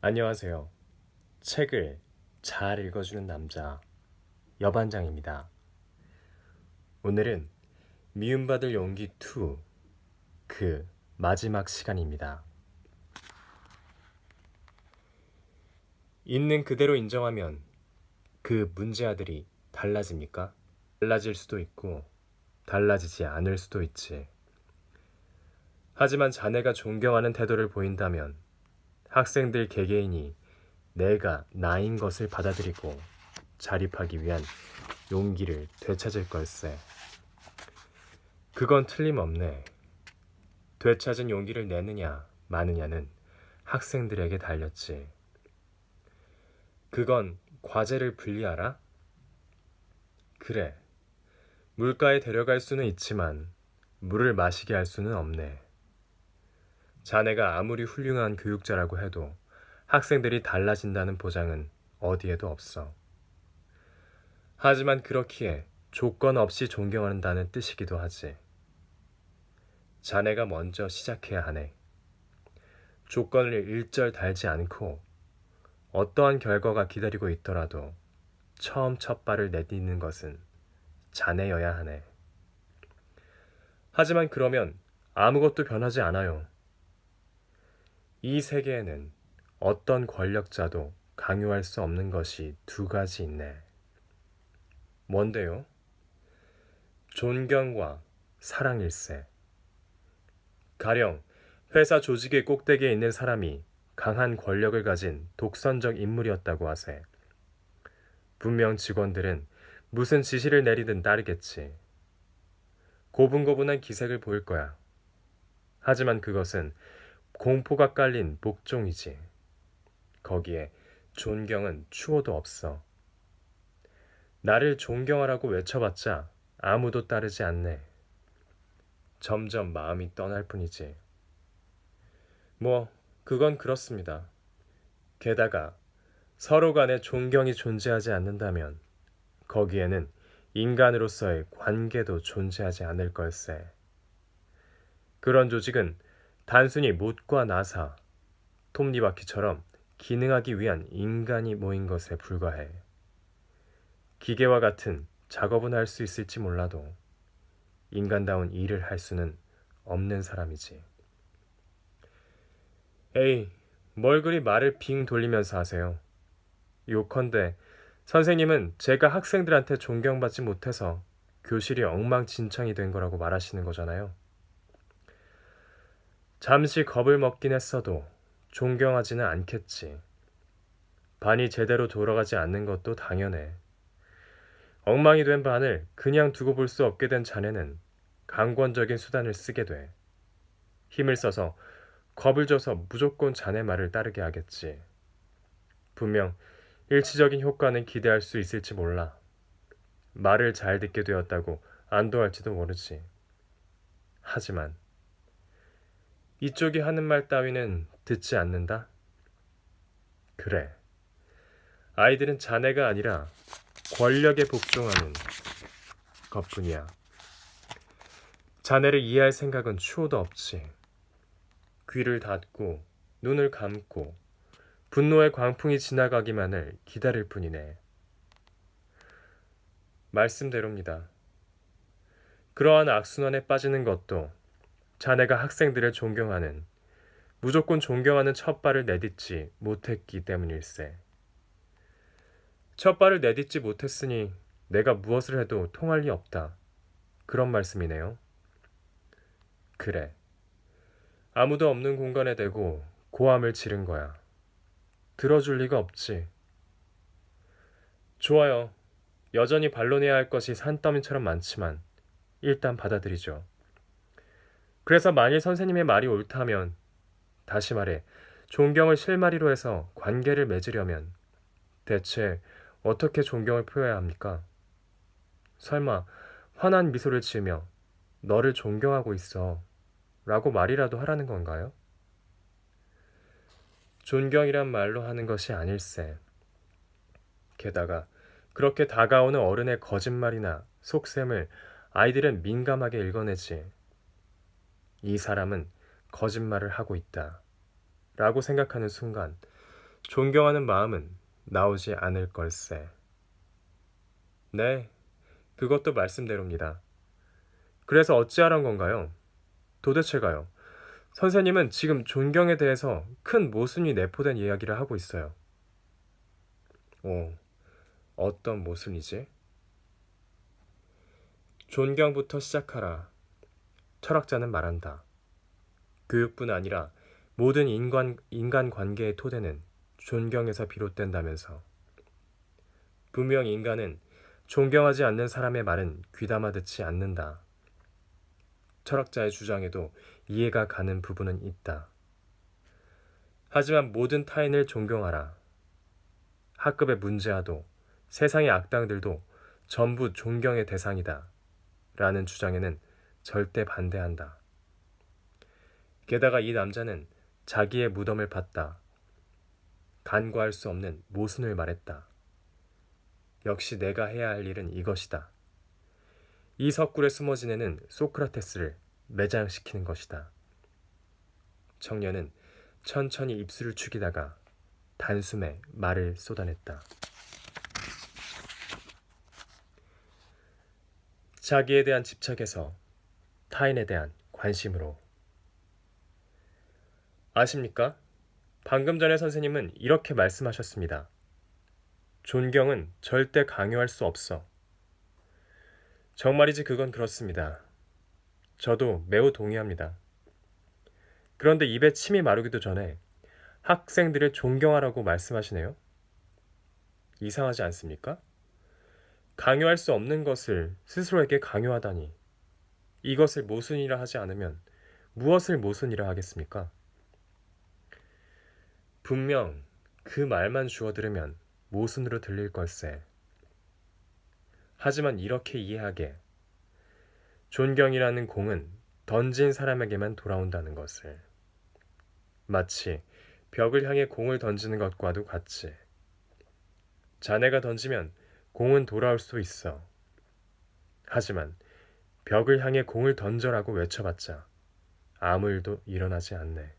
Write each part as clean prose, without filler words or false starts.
안녕하세요. 책을 잘 읽어주는 남자, 여반장입니다. 오늘은 미움받을 용기 2, 그 마지막 시간입니다. 있는 그대로 인정하면 그 문제아들이 달라집니까? 달라질 수도 있고, 달라지지 않을 수도 있지. 하지만 자네가 존경하는 태도를 보인다면 학생들 개개인이 내가 나인 것을 받아들이고 자립하기 위한 용기를 되찾을 걸세. 그건 틀림없네. 되찾은 용기를 내느냐 마느냐는 학생들에게 달렸지. 그건 과제를 분리하라? 그래. 물가에 데려갈 수는 있지만 물을 마시게 할 수는 없네. 자네가 아무리 훌륭한 교육자라고 해도 학생들이 달라진다는 보장은 어디에도 없어. 하지만 그렇기에 조건 없이 존경한다는 뜻이기도 하지. 자네가 먼저 시작해야 하네. 조건을 일절 달지 않고 어떠한 결과가 기다리고 있더라도 처음 첫 발을 내딛는 것은 자네여야 하네. 하지만 그러면 아무것도 변하지 않아요. 이 세계에는 어떤 권력자도 강요할 수 없는 것이 두 가지 있네. 뭔데요? 존경과 사랑일세. 가령 회사 조직의 꼭대기에 있는 사람이 강한 권력을 가진 독선적 인물이었다고 하세. 분명 직원들은 무슨 지시를 내리든 따르겠지. 고분고분한 기색을 보일 거야. 하지만 그것은 공포가 깔린 복종이지. 거기에 존경은 추호도 없어. 나를 존경하라고 외쳐봤자 아무도 따르지 않네. 점점 마음이 떠날 뿐이지. 그건 그렇습니다. 게다가 서로 간에 존경이 존재하지 않는다면 거기에는 인간으로서의 관계도 존재하지 않을 걸세. 그런 조직은 단순히 못과 나사, 톱니바퀴처럼 기능하기 위한 인간이 모인 것에 불과해. 기계와 같은 작업은 할 수 있을지 몰라도 인간다운 일을 할 수는 없는 사람이지. 에이, 뭘 그리 말을 빙 돌리면서 하세요. 요컨대 선생님은 제가 학생들한테 존경받지 못해서 교실이 엉망진창이 된 거라고 말하시는 거잖아요. 잠시 겁을 먹긴 했어도 존경하지는 않겠지. 반이 제대로 돌아가지 않는 것도 당연해. 엉망이 된 반을 그냥 두고 볼 수 없게 된 자네는 강권적인 수단을 쓰게 돼. 힘을 써서 겁을 줘서 무조건 자네 말을 따르게 하겠지. 분명 일시적인 효과는 기대할 수 있을지 몰라. 말을 잘 듣게 되었다고 안도할지도 모르지. 하지만 이쪽이 하는 말 따위는 듣지 않는다? 그래. 아이들은 자네가 아니라 권력에 복종하는 것뿐이야. 자네를 이해할 생각은 추호도 없지. 귀를 닫고 눈을 감고 분노의 광풍이 지나가기만을 기다릴 뿐이네. 말씀대로입니다. 그러한 악순환에 빠지는 것도 자네가 학생들을 존경하는, 무조건 존경하는 첫 발을 내딛지 못했기 때문일세. 첫 발을 내딛지 못했으니 내가 무엇을 해도 통할 리 없다. 그런 말씀이네요. 그래. 아무도 없는 공간에 대고 고함을 지른 거야. 들어줄 리가 없지. 좋아요. 여전히 반론해야 할 것이 산더미처럼 많지만 일단 받아들이죠. 그래서 만일 선생님의 말이 옳다면, 다시 말해 존경을 실마리로 해서 관계를 맺으려면 대체 어떻게 존경을 표해야 합니까? 설마 환한 미소를 지으며 너를 존경하고 있어 라고 말이라도 하라는 건가요? 존경이란 말로 하는 것이 아닐세. 게다가 그렇게 다가오는 어른의 거짓말이나 속셈을 아이들은 민감하게 읽어내지. 이 사람은 거짓말을 하고 있다 라고 생각하는 순간 존경하는 마음은 나오지 않을 걸세. 네, 그것도 말씀대로입니다. 그래서 어찌하란 건가요? 도대체가요. 선생님은 지금 존경에 대해서 큰 모순이 내포된 이야기를 하고 있어요. 오, 어떤 모순이지? 존경부터 시작하라. 철학자는 말한다. 교육뿐 아니라 모든 인간 관계의 토대는 존경에서 비롯된다면서. 분명 인간은 존경하지 않는 사람의 말은 귀담아 듣지 않는다. 철학자의 주장에도 이해가 가는 부분은 있다. 하지만 모든 타인을 존경하라. 학급의 문제아도 세상의 악당들도 전부 존경의 대상이다. 라는 주장에는 절대 반대한다. 게다가 이 남자는 자기의 무덤을 팠다. 간과할 수 없는 모순을 말했다. 역시 내가 해야 할 일은 이것이다. 이 석굴에 숨어 지내는 소크라테스를 매장시키는 것이다. 청년은 천천히 입술을 축이다가 단숨에 말을 쏟아냈다. 자기에 대한 집착에서 타인에 대한 관심으로. 아십니까? 방금 전에 선생님은 이렇게 말씀하셨습니다. 존경은 절대 강요할 수 없어. 정말이지 그건 그렇습니다. 저도 매우 동의합니다. 그런데 입에 침이 마르기도 전에 학생들을 존경하라고 말씀하시네요. 이상하지 않습니까? 강요할 수 없는 것을 스스로에게 강요하다니. 이것을 모순이라 하지 않으면 무엇을 모순이라 하겠습니까? 분명 그 말만 주워 들으면 모순으로 들릴 걸세. 하지만 이렇게 이해하게. 존경이라는 공은 던진 사람에게만 돌아온다는 것을. 마치 벽을 향해 공을 던지는 것과도 같지. 자네가 던지면 공은 돌아올 수도 있어. 하지만 벽을 향해 공을 던져라고 외쳐봤자 아무 일도 일어나지 않네.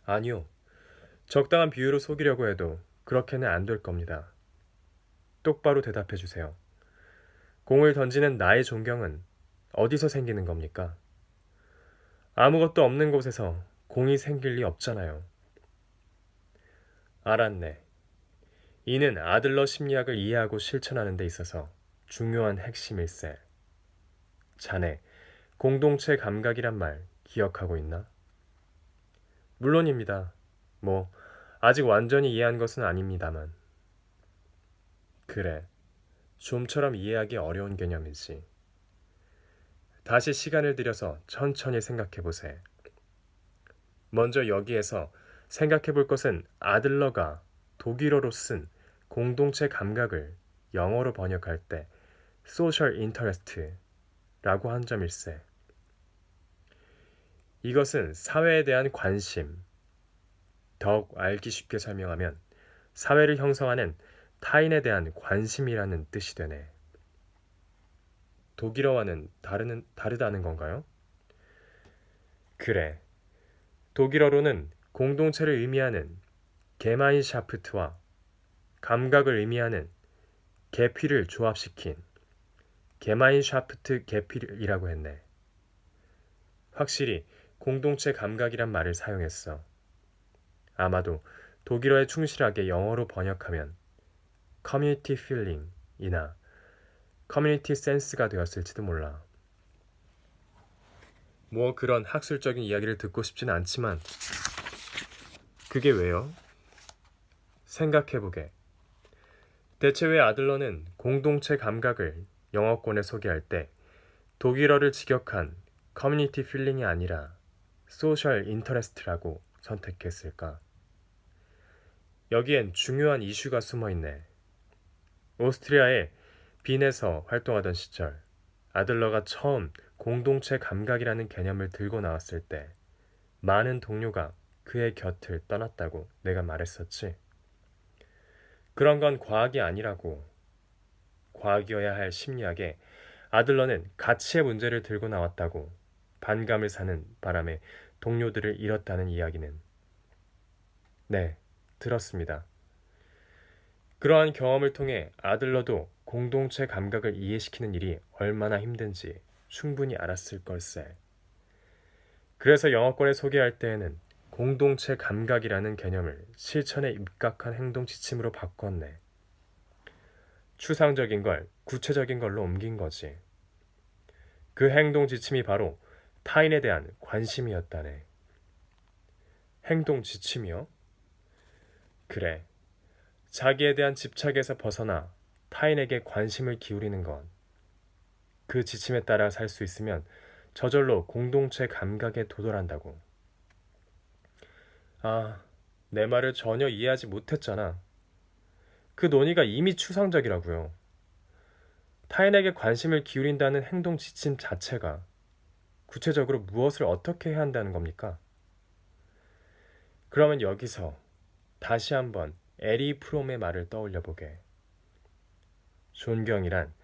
아니요. 적당한 비유로 속이려고 해도 그렇게는 안 될 겁니다. 똑바로 대답해 주세요. 공을 던지는 나의 존경은 어디서 생기는 겁니까? 아무것도 없는 곳에서 공이 생길 리 없잖아요. 알았네. 이는 아들러 심리학을 이해하고 실천하는 데 있어서 중요한 핵심일세. 자네, 공동체 감각이란 말 기억하고 있나? 물론입니다. 아직 완전히 이해한 것은 아닙니다만. 그래, 좀처럼 이해하기 어려운 개념이지. 다시 시간을 들여서 천천히 생각해 보세. 먼저 여기에서 생각해 볼 것은 아들러가 독일어로 쓴 공동체 감각을 영어로 번역할 때 social interest라고 한 점일세. 이것은 사회에 대한 관심, 더욱 알기 쉽게 설명하면 사회를 형성하는 타인에 대한 관심이라는 뜻이 되네. 독일어와는 다르다는 건가요? 그래. 독일어로는 공동체를 의미하는 게마인샤프트와 감각을 의미하는 게피를 조합시킨 게마인샤프트 게피이라고 했네. 확실히 공동체 감각이란 말을 사용했어. 아마도 독일어에 충실하게 영어로 번역하면 커뮤니티 필링이나 커뮤니티 센스가 되었을지도 몰라. 그런 학술적인 이야기를 듣고 싶진 않지만 그게 왜요? 생각해보게. 대체 왜 아들러는 공동체 감각을 영어권에 소개할 때 독일어를 직역한 커뮤니티 필링이 아니라 소셜 인터레스트라고 선택했을까? 여기엔 중요한 이슈가 숨어있네. 오스트리아의 빈에서 활동하던 시절 아들러가 처음 공동체 감각이라는 개념을 들고 나왔을 때 많은 동료가 그의 곁을 떠났다고 내가 말했었지. 그런 건 과학이 아니라고. 과학이어야 할 심리학에 아들러는 가치의 문제를 들고 나왔다고 반감을 사는 바람에 동료들을 잃었다는 이야기는. 네, 들었습니다. 그러한 경험을 통해 아들러도 공동체 감각을 이해시키는 일이 얼마나 힘든지 충분히 알았을 걸세. 그래서 영어권에 소개할 때에는 공동체 감각이라는 개념을 실천에 입각한 행동 지침으로 바꿨네. 추상적인 걸 구체적인 걸로 옮긴 거지. 그 행동 지침이 바로 타인에 대한 관심이었다네. 행동 지침이요? 그래. 자기에 대한 집착에서 벗어나 타인에게 관심을 기울이는 건 그 지침에 따라 살 수 있으면 저절로 공동체 감각에 도달한다고. 아, 내 말을 전혀 이해하지 못했잖아. 그 논의가 이미 추상적이라고요. 타인에게 관심을 기울인다는 행동 지침 자체가 구체적으로 무엇을 어떻게 해야 한다는 겁니까? 그러면 여기서 다시 한번 에리 프롬의 말을 떠올려 보게. 존경이란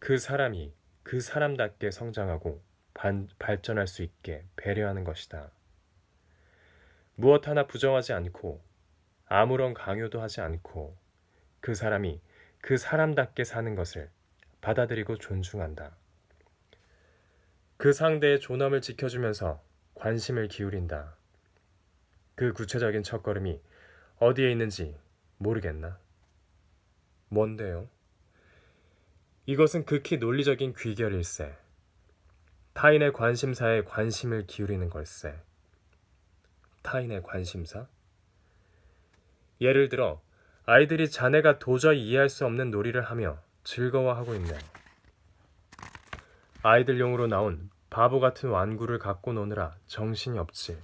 그 사람이 그 사람답게 성장하고 발전할 수 있게 배려하는 것이다. 무엇 하나 부정하지 않고 아무런 강요도 하지 않고 그 사람이 그 사람답게 사는 것을 받아들이고 존중한다. 그 상대의 존엄을 지켜주면서 관심을 기울인다. 그 구체적인 첫걸음이 어디에 있는지 모르겠나? 뭔데요? 이것은 극히 논리적인 귀결일세. 타인의 관심사에 관심을 기울이는 걸세. 타인의 관심사? 예를 들어 아이들이 자네가 도저히 이해할 수 없는 놀이를 하며 즐거워하고 있네. 아이들용으로 나온 바보 같은 완구를 갖고 노느라 정신이 없지.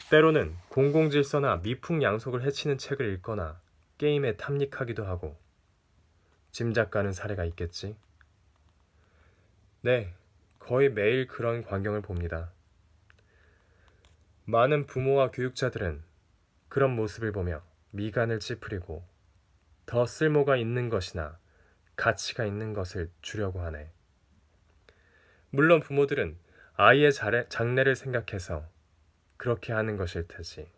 때로는 공공질서나 미풍양속을 해치는 책을 읽거나 게임에 탐닉하기도 하고 짐작 가는 사례가 있겠지. 네, 거의 매일 그런 광경을 봅니다. 많은 부모와 교육자들은 그런 모습을 보며 미간을 찌푸리고 더 쓸모가 있는 것이나 가치가 있는 것을 주려고 하네. 물론 부모들은 아이의 장래를 생각해서 그렇게 하는 것일 테지.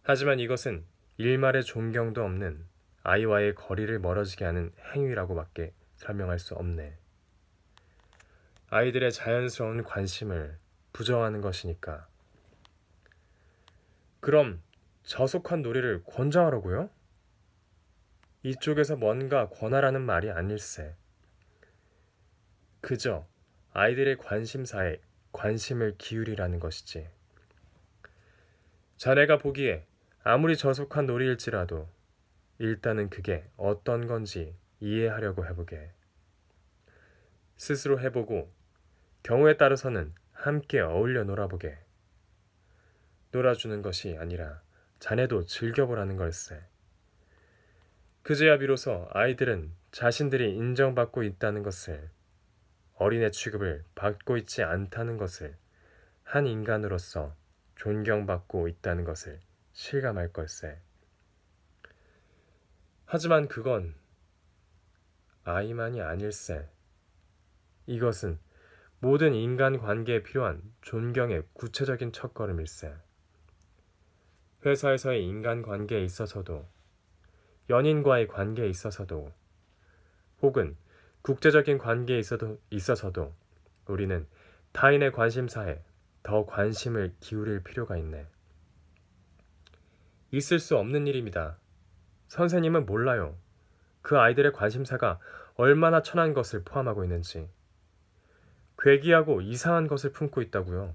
하지만 이것은 일말의 존경도 없는 아이와의 거리를 멀어지게 하는 행위라고밖에 설명할 수 없네. 아이들의 자연스러운 관심을 부정하는 것이니까. 그럼 저속한 놀이를 권장하라고요? 이쪽에서 뭔가 권하라는 말이 아닐세. 그저 아이들의 관심사에 관심을 기울이라는 것이지. 자네가 보기에 아무리 저속한 놀이일지라도 일단은 그게 어떤 건지 이해하려고 해보게. 스스로 해보고 경우에 따라서는 함께 어울려 놀아보게. 놀아주는 것이 아니라 자네도 즐겨보라는 걸세. 그제야 비로소 아이들은 자신들이 인정받고 있다는 것을, 어린애 취급을 받고 있지 않다는 것을, 한 인간으로서 존경받고 있다는 것을 실감할 걸세. 하지만 그건 아이만이 아닐세. 이것은 모든 인간 관계에 필요한 존경의 구체적인 첫걸음일세. 회사에서의 인간 관계에 있어서도, 연인과의 관계에 있어서도, 혹은 국제적인 관계에 있어서도 우리는 타인의 관심사에 더 관심을 기울일 필요가 있네. 있을 수 없는 일입니다. 선생님은 몰라요. 그 아이들의 관심사가 얼마나 천한 것을 포함하고 있는지. 괴기하고 이상한 것을 품고 있다고요.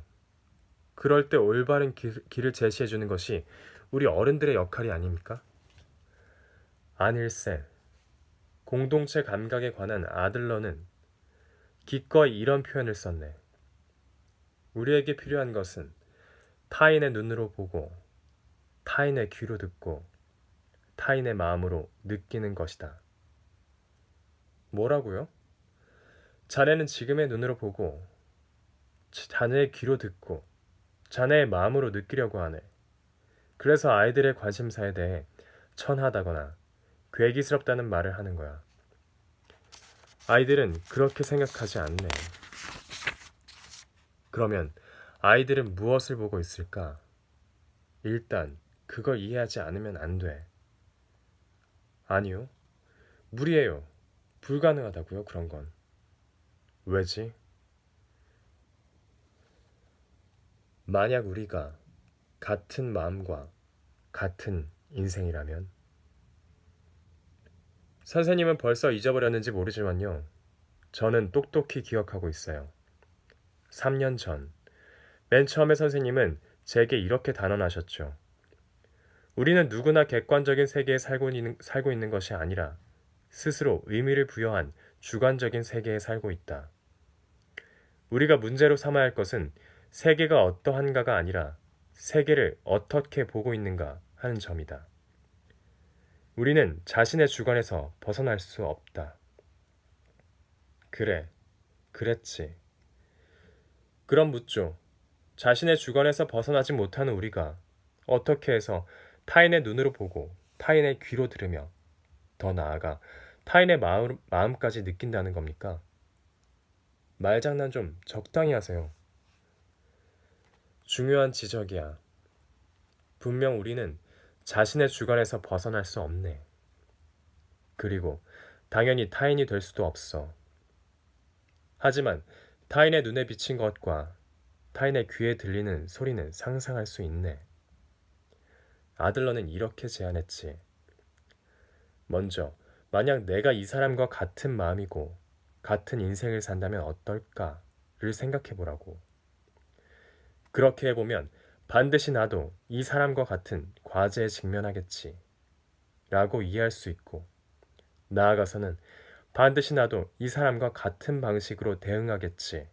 그럴 때 올바른 길을 제시해 주는 것이 우리 어른들의 역할이 아닙니까? 아닐세. 공동체 감각에 관한 아들러는 기꺼이 이런 표현을 썼네. 우리에게 필요한 것은 타인의 눈으로 보고, 타인의 귀로 듣고, 타인의 마음으로 느끼는 것이다. 뭐라고요? 자네는 지금의 눈으로 보고, 자네의 귀로 듣고, 자네의 마음으로 느끼려고 하네. 그래서 아이들의 관심사에 대해 천하다거나 괴기스럽다는 말을 하는 거야. 아이들은 그렇게 생각하지 않네. 그러면 아이들은 무엇을 보고 있을까? 일단 그걸 이해하지 않으면 안 돼. 아니요. 무리예요. 불가능하다고요, 그런 건. 왜지? 만약 우리가 같은 마음과 같은 인생이라면 선생님은 벌써 잊어버렸는지 모르지만요. 저는 똑똑히 기억하고 있어요. 3년 전, 맨 처음에 선생님은 제게 이렇게 단언하셨죠. 우리는 누구나 객관적인 세계에 살고 있는 것이 아니라 스스로 의미를 부여한 주관적인 세계에 살고 있다. 우리가 문제로 삼아야 할 것은 세계가 어떠한가가 아니라 세계를 어떻게 보고 있는가 하는 점이다. 우리는 자신의 주관에서 벗어날 수 없다. 그래, 그랬지. 그럼 묻죠. 자신의 주관에서 벗어나지 못하는 우리가 어떻게 해서 타인의 눈으로 보고 타인의 귀로 들으며 더 나아가 타인의 마음까지 느낀다는 겁니까? 말장난 좀 적당히 하세요. 중요한 지적이야. 분명 우리는 자신의 주관에서 벗어날 수 없네. 그리고 당연히 타인이 될 수도 없어. 하지만 타인의 눈에 비친 것과 타인의 귀에 들리는 소리는 상상할 수 있네. 아들러는 이렇게 제안했지. 먼저, 만약 내가 이 사람과 같은 마음이고 같은 인생을 산다면 어떨까를 생각해 보라고. 그렇게 해보면 반드시 나도 이 사람과 같은 과제에 직면하겠지. 라고 이해할 수 있고, 나아가서는 반드시 나도 이 사람과 같은 방식으로 대응하겠지.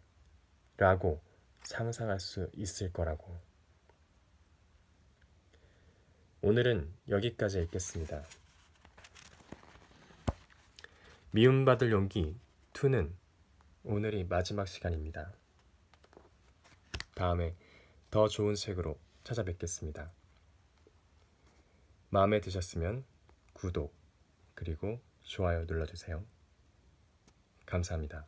라고 상상할 수 있을 거라고. 오늘은 여기까지 읽겠습니다. 미움받을 용기 2는 오늘이 마지막 시간입니다. 다음에 더 좋은 책으로 찾아뵙겠습니다. 마음에 드셨으면 구독 그리고 좋아요 눌러주세요. 감사합니다.